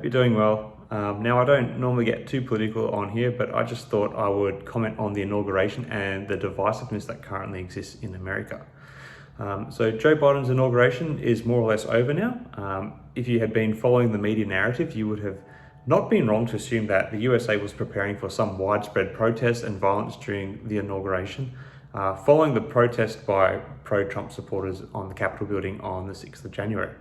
Hope you're doing well. Now, I don't normally get too political on here, but I just thought I would comment on the inauguration and the divisiveness that currently exists in America. So Joe Biden's inauguration is more or less over now. If you had been following the media narrative, you would have not been wrong to assume that the USA was preparing for some widespread protests and violence during the inauguration, following the protest by pro-Trump supporters on the Capitol building on the 6th of January.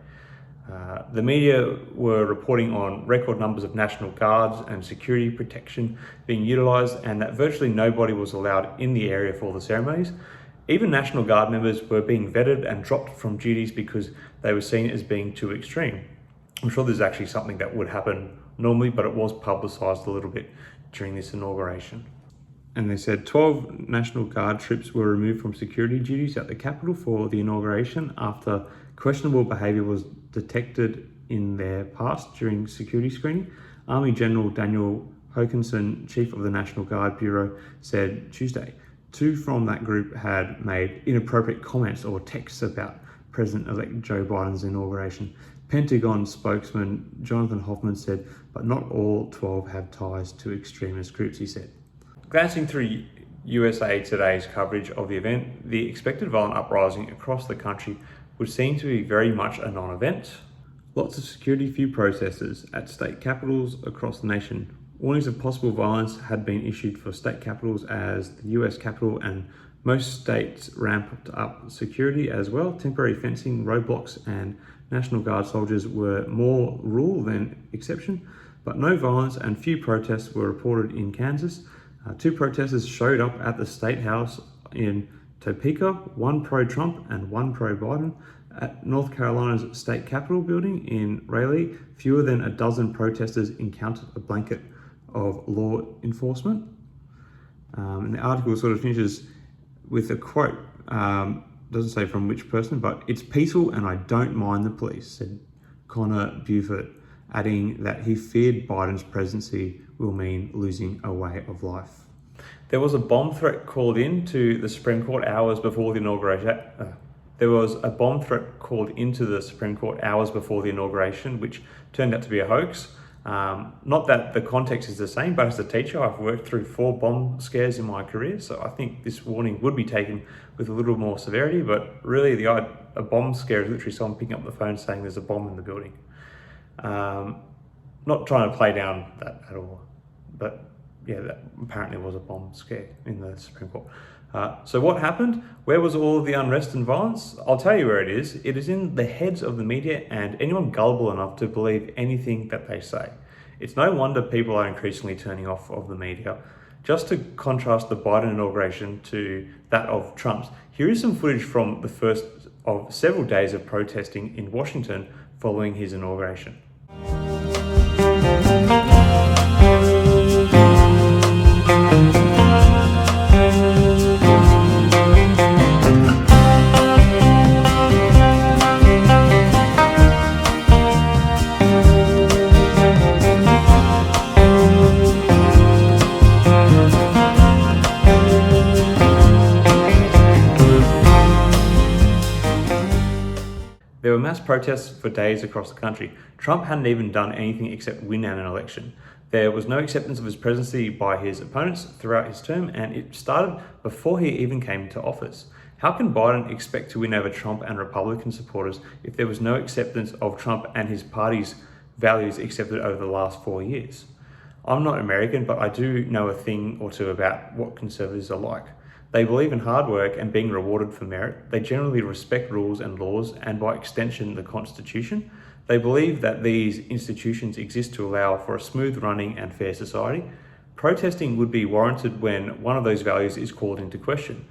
The media were reporting on record numbers of National Guards and security protection being utilised, and that virtually nobody was allowed in the area for the ceremonies. Even National Guard members were being vetted and dropped from duties because they were seen as being too extreme. I'm sure this is actually something that would happen normally, but it was publicised a little bit during this inauguration. And they said 12 National Guard troops were removed from security duties at the Capitol for the inauguration after questionable behaviour was detected in their past during security screening. Army General Daniel Hokanson, Chief of the National Guard Bureau, said Tuesday 2 from that group had made inappropriate comments or texts about President-elect Joe Biden's inauguration. Pentagon spokesman Jonathan Hoffman said, but not all 12 have ties to extremist groups, he said. Glancing through USA Today's coverage of the event, the expected violent uprising across the country would seem to be very much a non-event. Lots of security for protesters at state capitals across the nation. Warnings of possible violence had been issued for state capitals as the US Capitol and most states ramped up security as well. Temporary fencing, roadblocks and National Guard soldiers were more rule than exception, but no violence and few protests were reported in Kansas. 2 protesters showed up at the State House in Topeka, 1 pro-Trump and 1 pro-Biden. At North Carolina's state capitol building in Raleigh, fewer than a dozen protesters encountered a blanket of law enforcement. And the article sort of finishes with a quote, doesn't say from which person, but "It's peaceful and I don't mind the police," said Connor Buford, adding that he feared Biden's presidency will mean losing a way of life. There was a bomb threat called into the Supreme Court hours before the inauguration. Which turned out to be a hoax. Not that the context is the same, but as a teacher, I've worked through 4 bomb scares in my career, so I think this warning would be taken with a little more severity, but really a bomb scare is literally someone picking up the phone saying there's a bomb in the building. Not trying to play down that at all, but yeah, that apparently was a bomb scare in the Supreme Court. So what happened? Where was all of the unrest and violence? I'll tell you where it is. It is in the heads of the media and anyone gullible enough to believe anything that they say. It's no wonder people are increasingly turning off of the media. Just to contrast the Biden inauguration to that of Trump's, here is some footage from the first of several days of protesting in Washington following his inauguration. There were mass protests for days across the country. Trump hadn't even done anything except win an election. There was no acceptance of his presidency by his opponents throughout his term, and it started before he even came to office. How can Biden expect to win over Trump and Republican supporters if there was no acceptance of Trump and his party's values accepted over the last 4 years? I'm not American, but I do know a thing or two about what conservatives are like. They believe in hard work and being rewarded for merit. They generally respect rules and laws, and by extension, the Constitution. They believe that these institutions exist to allow for a smooth running and fair society. Protesting would be warranted when one of those values is called into question.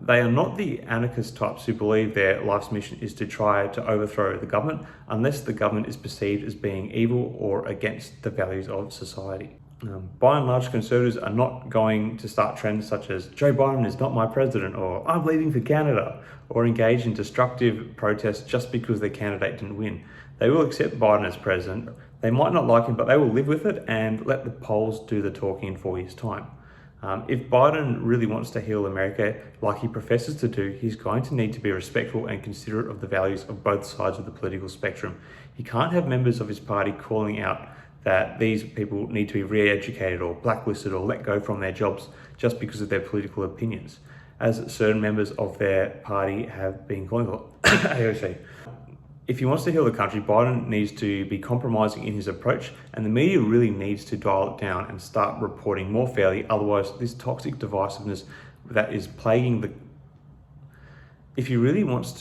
They are not the anarchist types who believe their life's mission is to try to overthrow the government unless the government is perceived as being evil or against the values of society. By and large, conservatives are not going to start trends such as "Joe Biden is not my president" or "I'm leaving for Canada," or engage in destructive protests just because their candidate didn't win. They will accept Biden as president. They might not like him, but they will live with it and let the polls do the talking in 4 years' time. If Biden really wants to heal America like he professes to do, he's going to need to be respectful and considerate of the values of both sides of the political spectrum. He can't have members of his party calling out that these people need to be re-educated or blacklisted or let go from their jobs just because of their political opinions, as certain members of their party have been calling for. AOC. If he wants to heal the country, Biden needs to be compromising in his approach, and the media really needs to dial it down and start reporting more fairly. Otherwise, this toxic divisiveness that is plaguing the... If Biden really wants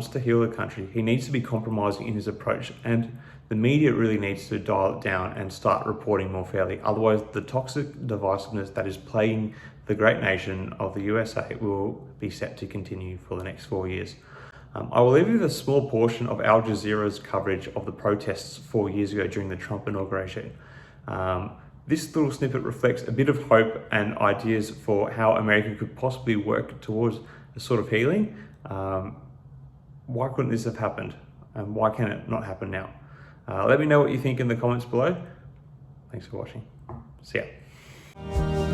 to heal the country, he needs to be compromising in his approach, and the media really needs to dial it down and start reporting more fairly. Otherwise, the toxic divisiveness that is plaguing the great nation of the USA will be set to continue for the next 4 years. I will leave you with a small portion of Al Jazeera's coverage of the protests 4 years ago during the Trump inauguration. This little snippet reflects a bit of hope and ideas for how America could possibly work towards a sort of healing. Why couldn't this have happened? And why can it not happen now? Let me know what you think in the comments below. Thanks for watching. See ya.